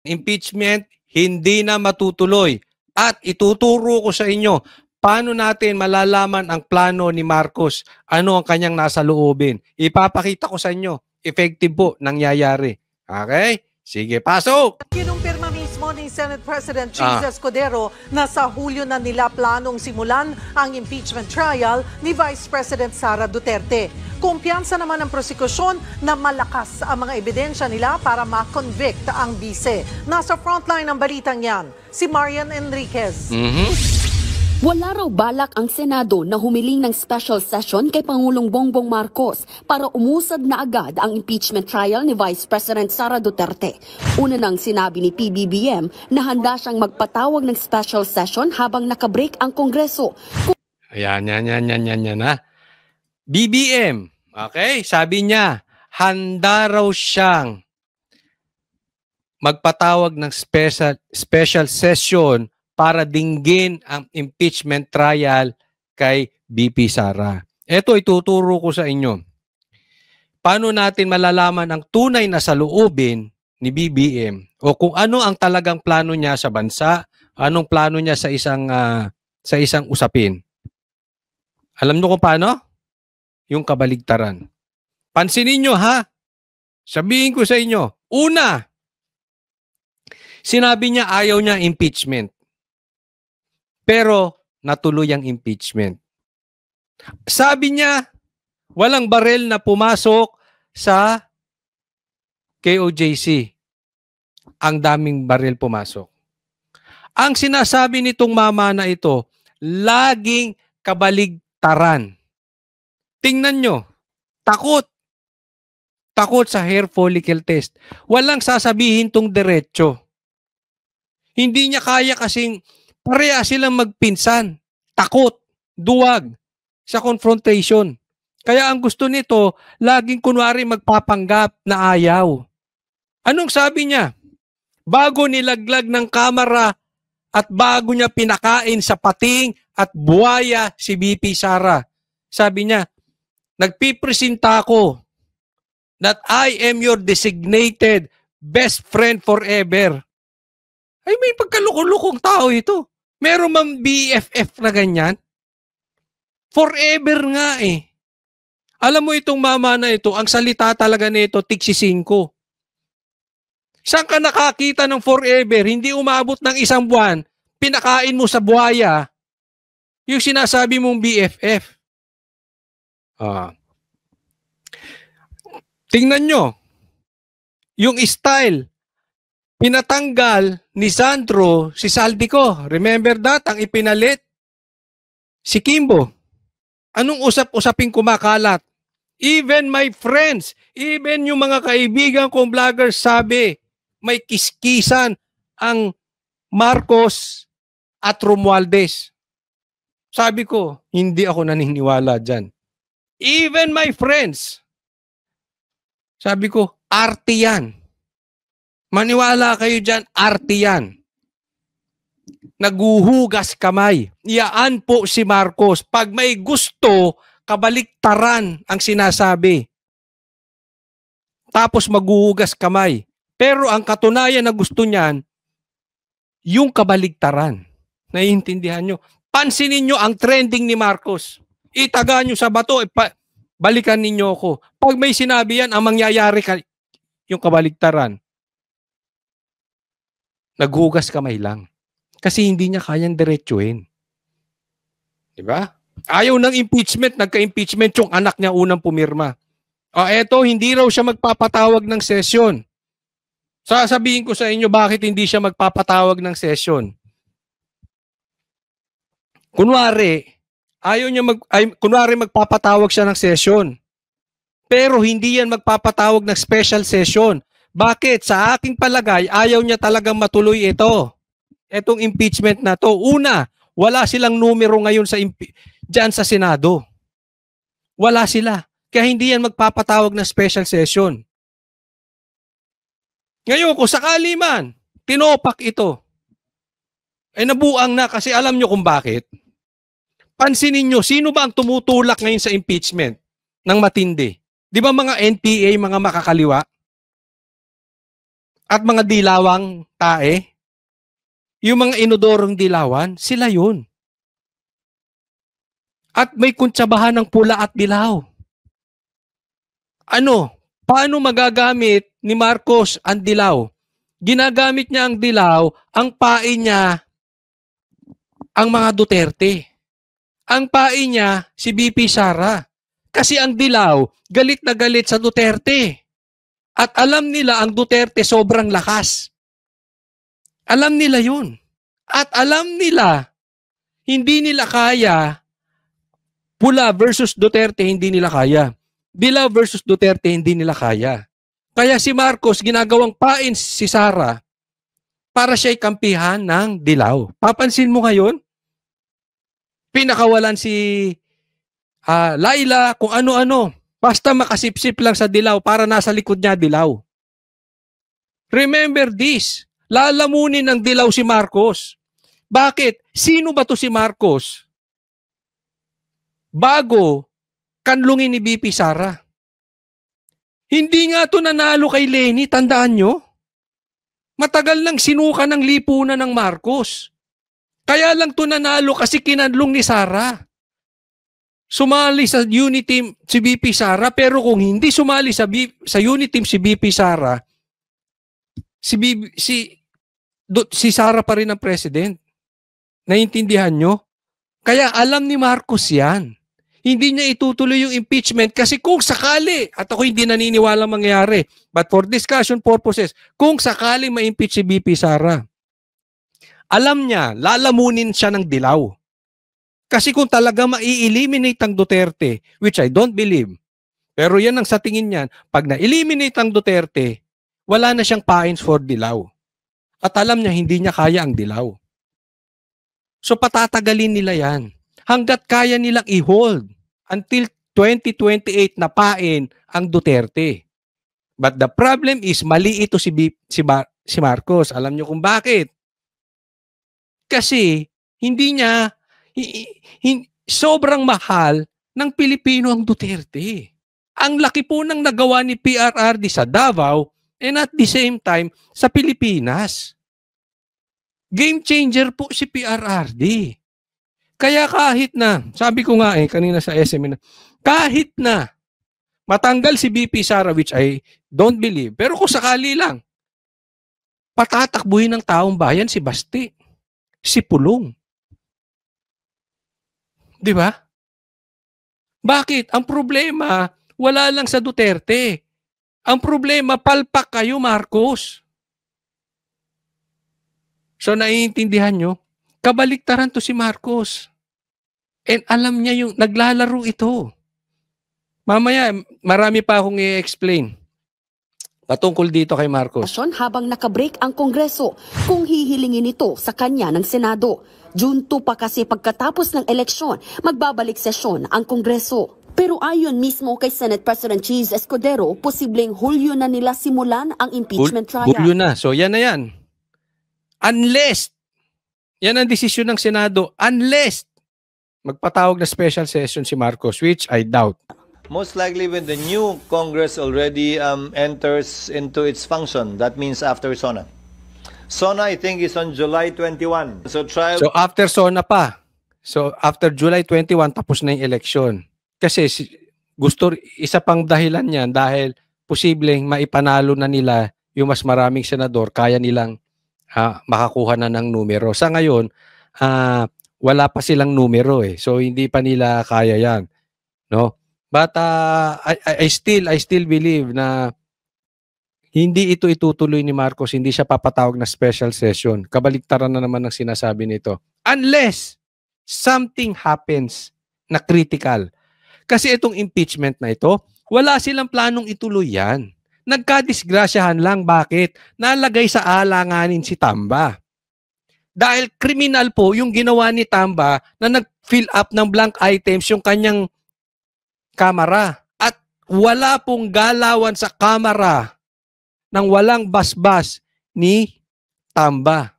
impeachment hindi na matutuloy. At ituturo ko sa inyo paano natin malalaman ang plano ni Marcos, ano ang kanyang nasa loobin. Ipapakita ko sa inyo, effective po nangyayari. Okay? Sige, pasok! Kinumpirma mismo ni Senate President Cheese Escudero na sa Hulyo na nila planong simulan ang impeachment trial ni Vice President Sara Duterte. Kumpiyansa naman ang prosekusyon na malakas ang mga ebidensya nila para ma-convict ang bise. Nasa frontline ng balitang yan, si Marian Enriquez. Wala raw balak ang Senado na humiling ng special session kay Pangulong Bongbong Marcos para umusad na agad ang impeachment trial ni Vice President Sara Duterte. Una nang sinabi ni PBBM na handa siyang magpatawag ng special session habang nakabreak ang Kongreso. Ayan, ha. BBM, okay? Sabi niya, handa raw siyang magpatawag ng special session para dinggin ang impeachment trial kay BP Sara. Ito ituturo ko sa inyo. Paano natin malalaman ang tunay na saloobin ni BBM o kung ano ang talagang plano niya sa bansa, anong plano niya sa isang usapin. Alam niyo kung paano? Yung kabaligtaran. Pansinin niyo ha. Sabihin ko sa inyo. Una, sinabi niya ayaw niya impeachment. Pero natuloy ang impeachment. Sabi niya, walang barel na pumasok sa KOJC. Ang daming barel pumasok. Ang sinasabi nitong mama na ito, laging kabaligtaran. Tingnan nyo, takot. Takot sa hair follicle test. Walang sasabihin tong diretso. Hindi niya kaya kasing pareha silang magpinsan, takot, duwag sa confrontation. Kaya ang gusto nito, laging kunwari magpapanggap na ayaw. Anong sabi niya? Bago nilaglag ng kamera at bago niya pinakain sa pating at buwaya si BP Sara, sabi niya, nagpipresenta ako that I am your designated best friend forever. Ay, may pagkalukong-lukong tao ito. Meron mang BFF na ganyan? Forever nga eh. Alam mo itong mama na ito, ang salita talaga nito, tiksi 5. Saan ka nakakita ng forever, hindi umabot ng 1 buwan, pinakain mo sa buhaya, yung sinasabi mong BFF. Tingnan nyo, yung style, pinatanggal ni Sandro si Saldico. Remember that? Ang ipinalit si Kimbo. Anong usap-usaping kumakalat? Even my friends, even yung mga kaibigan kong vloggers sabi, may kiskisan ang Marcos at Romualdez. Sabi ko, hindi ako naniniwala dyan. Even my friends. Sabi ko, arte yan. Maniwala kayo dyan, arte yan. Naguhugas kamay. Iyaan po si Marcos. Pag may gusto, kabaliktaran ang sinasabi. Tapos maghuhugas kamay. Pero ang katunayan na gusto niyan, yung kabaligtaran. Naiintindihan nyo? Pansinin nyo ang trending ni Marcos. Itaga nyo sa bato, balikan ninyo ako. Pag may sinabi yan, ang mangyayari yung kabaligtaran. Naghugas kamay lang. Kasi hindi niya kayang diretsuhin. Diba? Ayaw ng impeachment, nagka-impeachment yung anak niya unang pumirma. Eto, hindi raw siya magpapatawag ng session. Sasabihin ko sa inyo bakit hindi siya magpapatawag ng session. Kunwari magpapatawag siya ng session. Pero hindi yan magpapatawag ng special session. Bakit? Sa aking palagay, ayaw niya talagang matuloy ito. Itong impeachment na to. Una, wala silang numero ngayon dyan sa Senado. Wala sila. Kaya hindi yan magpapatawag ng special session. Ngayon, kung sakali man, tinopak ito, nabuang na kasi alam nyo kung bakit. Pansinin nyo, sino ba ang tumutulak ngayon sa impeachment ng matindi? Di ba mga NPA, mga makakaliwa? At mga dilawang tae, yung mga inodorong dilawan, sila yun. At may kuntsabahan ng pula at dilaw. Ano? Paano magagamit ni Marcos ang dilaw? Ginagamit niya ang dilaw, ang pain niya, ang mga Duterte. Ang pain niya, si BP Sara. Kasi ang dilaw, galit na galit sa Duterte. At alam nila ang Duterte sobrang lakas. Alam nila yun. At alam nila, hindi nila kaya, pula versus Duterte, hindi nila kaya. Dilaw versus Duterte, hindi nila kaya. Kaya si Marcos, ginagawang pain si Sara para siya'y kampihan ng dilaw. Papansin mo ngayon, pinakawalan si Laila, kung ano-ano. Basta makasipsip lang sa dilaw para nasa likod niya dilaw. Remember this, lalamunin ng dilaw si Marcos. Bakit? Sino ba to si Marcos? Bago kanlungin ni BP Sara. Hindi nga to nanalo kay Leni, tandaan nyo? Matagal nang sinuka ng lipunan ng Marcos. Kaya lang to nanalo kasi kinanlong ni Sara. Sumali sa unit team si BP Sara, pero kung hindi sumali sa unit team si BP Sara, si Sara pa rin ang president. Naiintindihan nyo? Kaya alam ni Marcos yan. Hindi niya itutuloy yung impeachment kasi kung sakali, at ako hindi naniniwala mangyari, but for discussion purposes, kung sakali ma-impeach si BP Sara, alam niya, lalamunin siya ng dilaw. Kasi kung talaga ma-eliminate ang Duterte, which I don't believe, pero yan ang sa tingin niyan, pag na-eliminate ang Duterte, wala na siyang pains for dilaw. At alam niya, hindi niya kaya ang dilaw. So patatagalin nila yan. Hanggat kaya nilang i-hold until 2028 na pain ang Duterte. But the problem is, mali ito si Marcos. Alam niyo kung bakit? Kasi hindi niya, sobrang mahal ng Pilipino ang Duterte. Ang laki po ng nagawa ni PRRD sa Davao and at the same time sa Pilipinas. Game changer po si PRRD. Kaya kahit na, sabi ko nga kanina sa SMN, kahit na matanggal si BP Sara, which I don't believe, pero kung sakali lang, patatakbuhin ng taong bayan si Basti, si Pulong. Di ba? Bakit? Ang problema, wala lang sa Duterte. Ang problema, palpak kayo, Marcos. So, naiintindihan nyo? Kabaliktaran to si Marcos. And alam niya yung naglalaro ito. Mamaya, marami pa akong i-explain patungkol dito kay Marcos. Habang nakabreak ang Kongreso kung hihilingin ito sa kanya ng Senado. June 2 pa kasi pagkatapos ng eleksyon, magbabalik sesyon ang Kongreso. Pero ayon mismo kay Senate President Cheese Escudero, posibleng Hulyo na nila simulan ang impeachment trial. Hulyo na. So yan na yan. Unless, yan ang desisyon ng Senado, unless magpatawag na special session si Marcos, which I doubt. Most likely when the new Congress already enters into its function, that means after SONA. SONA, I think, is on July 21. So after SONA pa. So after July 21, tapos na yung election. Kasi isa pang dahilan yan dahil posibleng maipanalo na nila yung mas maraming senador, kaya nilang makakuha na ng numero. Sa ngayon, wala pa silang numero So hindi pa nila kaya yan, no? But I still believe na hindi ito itutuloy ni Marcos, hindi siya papatawag na special session. Kabaliktaran na naman ang sinasabi nito. Unless something happens na critical. Kasi itong impeachment na ito, wala silang planong ituloy yan. Nagkadisgrasyahan lang. Bakit? Nalagay sa alanganin si Tamba. Dahil kriminal po yung ginawa ni Tamba na nag-fill up ng blank items yung kanyang kamera. At wala pong galawan sa kamera ng walang basbas ni Tamba.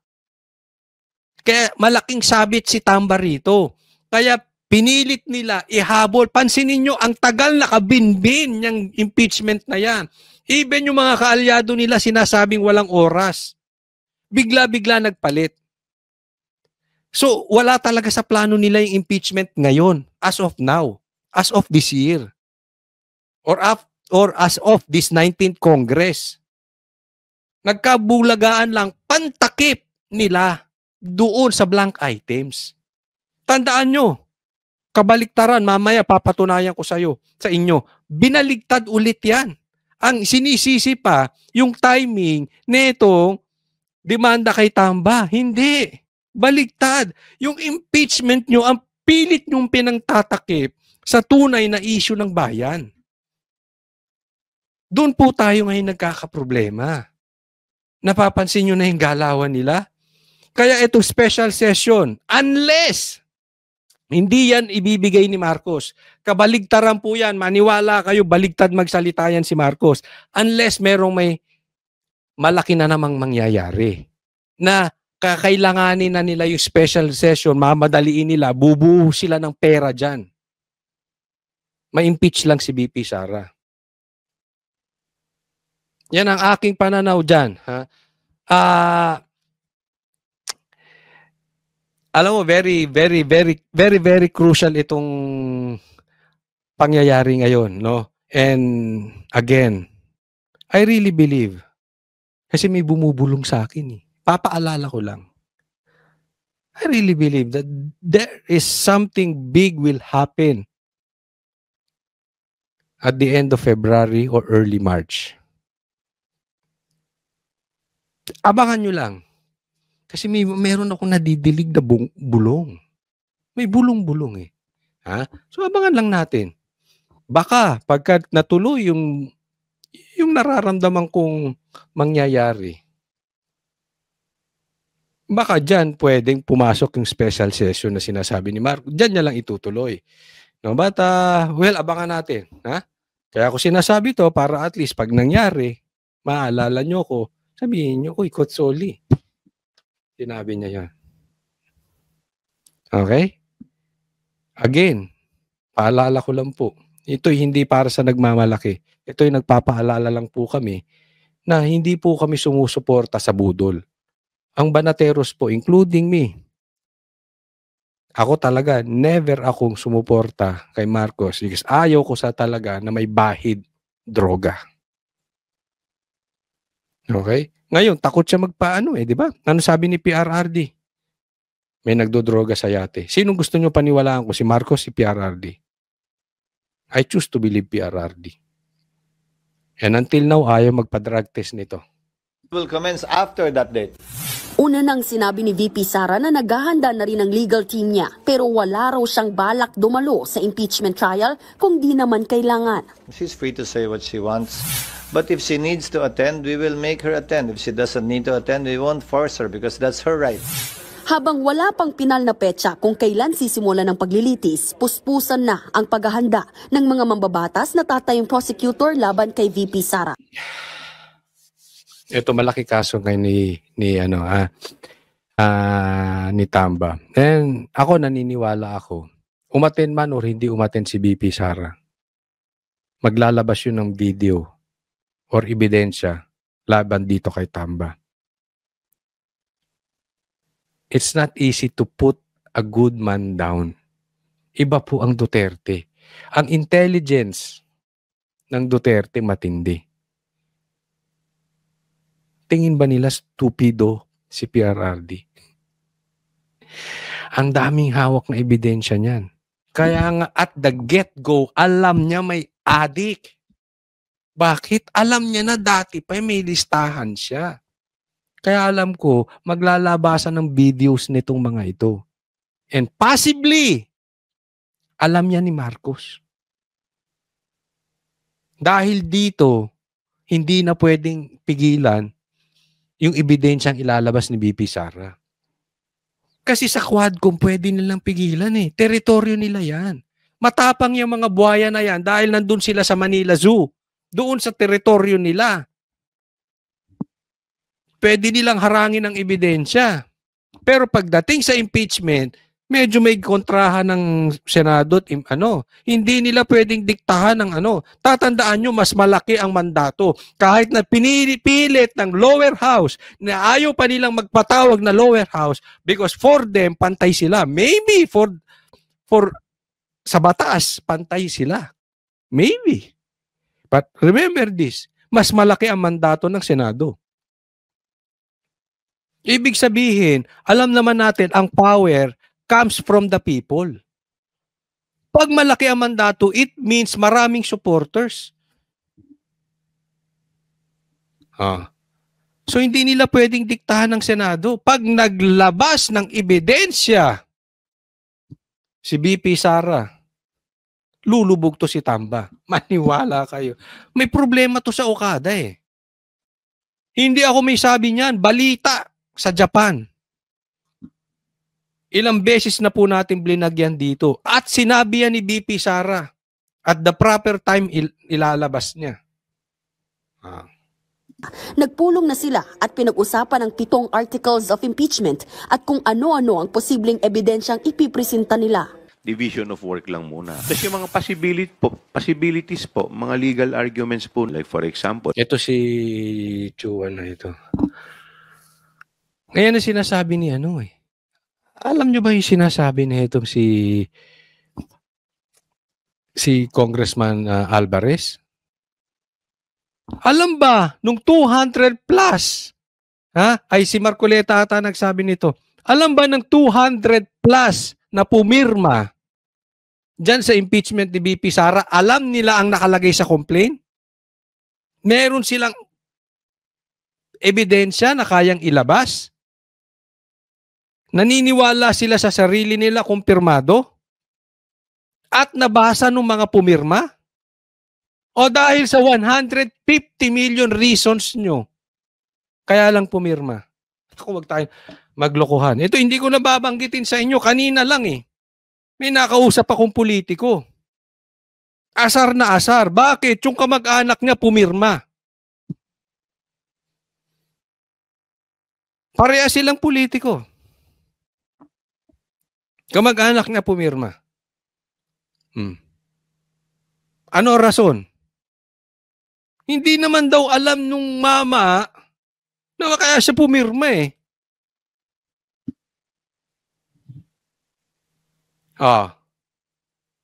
Kaya malaking sabit si Tamba rito. Kaya pinilit nila ihabol. Pansinin nyo, ang tagal nakabinbin yung impeachment na yan. Even yung mga kaalyado nila sinasabing walang oras. Bigla-bigla nagpalit. So, wala talaga sa plano nila yung impeachment ngayon, as of now, as of this year, or as of this 19th Congress. Nagkabulagaan lang, pantakip nila doon sa blank items. Tandaan nyo, kabaliktaran, mamaya papatunayan ko sa inyo, binaligtad ulit yan. Ang sinisisi pa, yung timing netong demanda kay Tamba. Hindi. Baligtad. Yung impeachment nyo, ang pilit nyong pinangtatakip sa tunay na issue ng bayan. Doon po tayo ngayon nagkakaproblema. Napapansin nyo na yung galawan nila? Kaya itong special session, unless hindi yan ibibigay ni Marcos. Kabaligtaran po yan. Maniwala kayo, baligtad magsalita yan si Marcos. Unless merong may malaki na namang mangyayari. Na kakailanganin na nila yung special session, mamadaliin nila, bubuo sila ng pera dyan. Ma-impeach lang si BP Sara. Yan ang aking pananaw dyan. Alam mo, very crucial itong pangyayari ngayon, no? And again, I really believe, kasi may bumubulong sa akin eh. Papaalala ko lang. I really believe that there is something big will happen at the end of February or early March. Abangan nyo lang. Kasi meron ako nadidilig na bulong. May bulong-bulong eh. So abangan lang natin. Baka pagka natuloy yung nararamdaman kong mangyayari, baka dyan pwedeng pumasok yung special session na sinasabi ni Marco. Dyan niya lang itutuloy. No, but, well, abangan natin. Kaya ako sinasabi to para at least pag nangyari, maalala nyo ko, sabihin nyo, uy, Kotsoli. Sinabi niya yan. Okay? Again, paalala ko lang po. Ito'y hindi para sa nagmamalaki. Ito'y nagpapaalala lang po kami na hindi po kami sumusuporta sa budol. Ang Banateros po, including me, ako talaga, never akong sumuporta kay Marcos because ayaw ko sa talaga na may bahid droga. Okay? Ngayon, takot siya magpaano di ba? Ano sabi ni PRRD? May nagdodroga sa yate. Sinong gusto nyo paniwalaan ko? Si Marcos, si PRRD? I choose to believe PRRD. And until now, ayaw magpa-drug test nito. Will commence after that date. Una nang sinabi ni VP Sara na naghahanda na rin ang legal team niya pero wala raw siyang balak dumalo sa impeachment trial kung di naman kailangan. She's free to say what she wants. But if she needs to attend, we will make her attend. If she doesn't need to attend, we won't force her because that's her right. Habang wala pang pinal na petsa kung kailan sisimula ng paglilitis, puspusan na ang paghahanda ng mga mambabatas na tatayong prosecutor laban kay VP Sara. Ito malaki kaso ngayon ni Tamba. And ako naniniwala ako, umaten man o hindi umaten si VP Sara, maglalabas yun ng video or ebidensya laban dito kay Tamba. It's not easy to put a good man down. Iba po ang Duterte. Ang intelligence ng Duterte matindi. Tingin ba nila stupido si PRRD? Ang daming hawak na ebidensya niyan. Kaya nga at the get-go, alam niya may adik. Bakit? Alam niya na dati pa may listahan siya. Kaya alam ko, maglalabasan ng videos nitong mga ito. And possibly, alam niya ni Marcos. Dahil dito, hindi na pwedeng pigilan yung ebidensyang ilalabas ni BP Sara. Kasi sa Quadcom, pwede nilang pigilan eh. Teritoryo nila yan. Matapang yung mga buhaya na yan dahil nandun sila sa Manila Zoo. Doon sa teritoryo nila. Pwede nilang harangin ang ebidensya. Pero pagdating sa impeachment, medyo may kontrahan ng Senado at hindi nila pwedeng diktahan ng Tatandaan nyo, mas malaki ang mandato. Kahit na pinipilit ng lower house na ayaw pa nilang magpatawag na lower house because for them, pantay sila. Maybe for sa batas, pantay sila. Maybe. But remember this, mas malaki ang mandato ng Senado. Ibig sabihin, alam naman natin ang power comes from the people. Pag malaki ang mandato, it means maraming supporters. So hindi nila pwedeng diktahan ng Senado. Pag naglabas ng ebidensya si BP Sara, lulubog to si Tamba. Maniwala kayo. May problema to sa Okada eh. Hindi ako may sabi niyan. Balita sa Japan. Ilang beses na po natin blinagyan dito. At sinabi yan ni BP Sara. At the proper time, ilalabas niya. Nagpulong na sila at pinag-usapan ang 7 articles of impeachment at kung ano-ano ang posibleng ebidensyang ipipresenta nila. Division of work lang muna. Tapos yung mga possibilities po, mga legal arguments po, like for example. Ito si Chua na ito. Ngayon na sinasabi ni alam nyo ba yung sinasabi na itong si Congressman Alvarez? Alam ba, nung 200 plus, ay si Marcoleta ata nagsabi nito, alam ba ng 200 plus na pumirma dyan sa impeachment ni BP Sara, alam nila ang nakalagay sa complaint? Meron silang ebidensya na kayang ilabas? Naniniwala sila sa sarili nila kumpirmado? At nabasa ng mga pumirma? O dahil sa 150 million reasons nyo, kaya lang pumirma? Ako, wag tayo maglokohan. Ito hindi ko nababanggitin sa inyo. Kanina lang eh. May nakausap akong politiko. Asar na asar. Bakit? Yung kamag-anak niya pumirma. Pareha silang politiko. Kamag-anak niya pumirma. Ano rason? Hindi naman daw alam nung mama na kaya siya pumirma eh.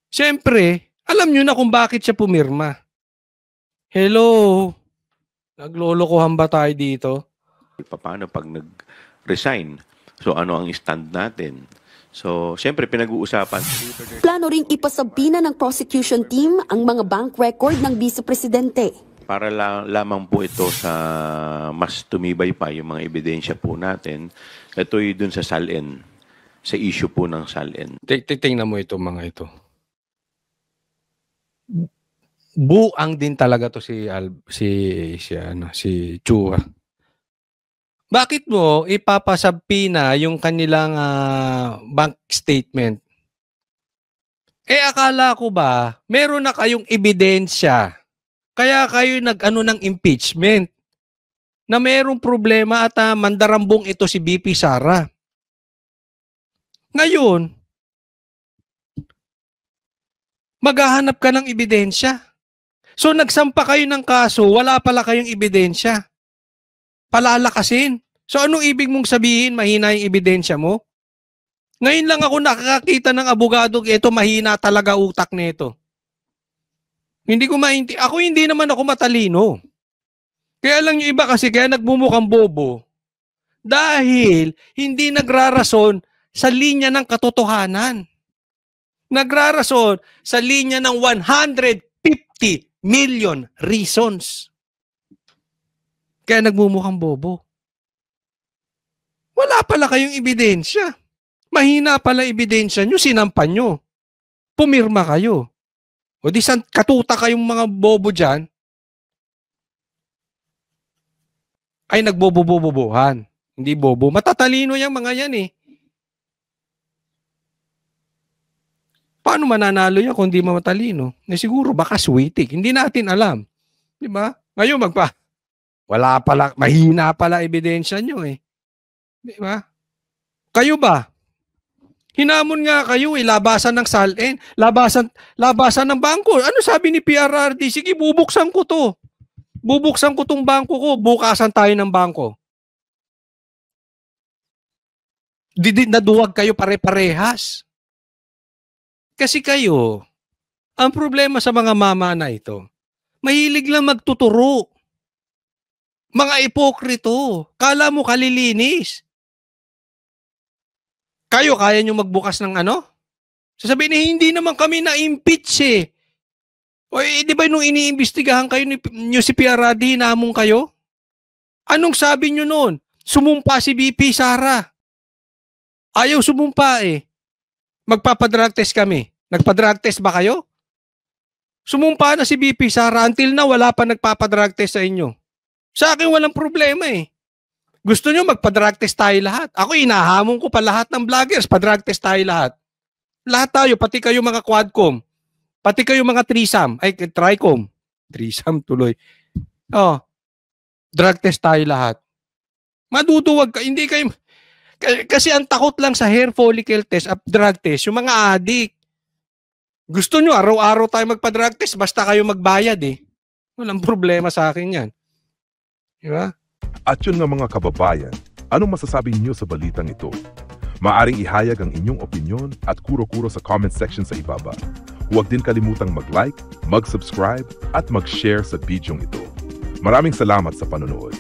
Siyempre, alam nyo na kung bakit siya pumirma. Hello? Naglolokohan ba tayo dito? Paano pag nag-resign? So ano ang stand natin? So, siyempre pinag-uusapan. Plano ring ipasabina ng prosecution team ang mga bank record ng Vice Presidente. Para lamang po ito sa mas tumibay pa yung mga ebidensya po natin, ito'y dun sa SALN, sa issue po ng SALN. Tingnan mo ito mga ito. Buang din talaga to si Chua. Bakit mo ipapasabina yung kanilang bank statement? Akala ko ba meron na kayong ebidensya? Kaya kayo nag-ano ng impeachment na merong problema at mandarambong ito si BP Sara. Ngayon, maghahanap ka ng ebidensya. So nagsampa kayo ng kaso, wala pala kayong ebidensya. Palalakasin. So anong ibig mong sabihin, mahina yung ebidensya mo? Ngayon lang ako nakakakita ng abogado, ito mahina talaga utak nito. Hindi ko maintindihan. Ako hindi naman ako matalino. Kaya lang yung iba kasi kaya nagmumukhang bobo. Dahil hindi nagrarason sa linya ng katotohanan. Nagrarason sa linya ng 150 million reasons. Kaya nagmumukhang bobo. Wala pala kayong ebidensya. Mahina pala ebidensya nyo, sinampan nyo. Pumirma kayo. O di san katuta kayong mga bobo dyan, ay nagbobo-bobohan. Hindi bobo. Matatalino yung mga yan eh. Paano mananalo yan kung hindi matalino? Siguro baka sweetik. Hindi natin alam. Di ba? Ngayon wala pala, mahina pala ebidensya nyo eh. Di ba? Kayo ba? Hinamon nga kayo labasan ng SALN, labasan ng bangko. Ano sabi ni PRRD? Sige, bubuksan ko to. Bubuksan ko tong bangko ko, bukasan tayo ng bangko. Naduwag kayo pare-parehas. Kasi kayo, ang problema sa mga mama na ito, mahilig lang magtuturo. Mga ipokrito. Kala mo kalilinis. Kayo, kaya nyo magbukas ng ano? Sasabihin niya, hindi naman kami na-impeach eh. O di ba nung iniimbestigahan kayo nyo si PRRD, hinamon kayo? Anong sabi nyo noon? Sumumpa si BP Sara. Ayaw sumumpa eh. Magpapadrug test kami. Nagpadrug test ba kayo? Sumumpa na si BP Sara. Until na wala pa nagpapadrug test sa inyo. Sa akin walang problema eh. Gusto nyo magpa-drug test tayo lahat. Ako inahamon ko pa lahat ng vloggers, pa-drug test tayo lahat. Lahat tayo, pati kayo mga quadcom. Pati kayo mga threesome. Ay, tricom. Threesome tuloy. Oh, drug test tayo lahat. Maduduwag ka. Hindi kayo... Kasi ang takot lang sa hair follicle test at drug test, yung mga addict. Gusto nyo, araw-araw tayo magpa-drug test, basta kayo magbayad eh. Walang problema sa akin yan. Diba? At yun nga mga kababayan, anong masasabi niyo sa balitang ito? Maaring ihayag ang inyong opinyon at kuro-kuro sa comment section sa ibaba. Huwag din kalimutang mag-like, mag-subscribe at mag-share sa bidyong ito. Maraming salamat sa panonood.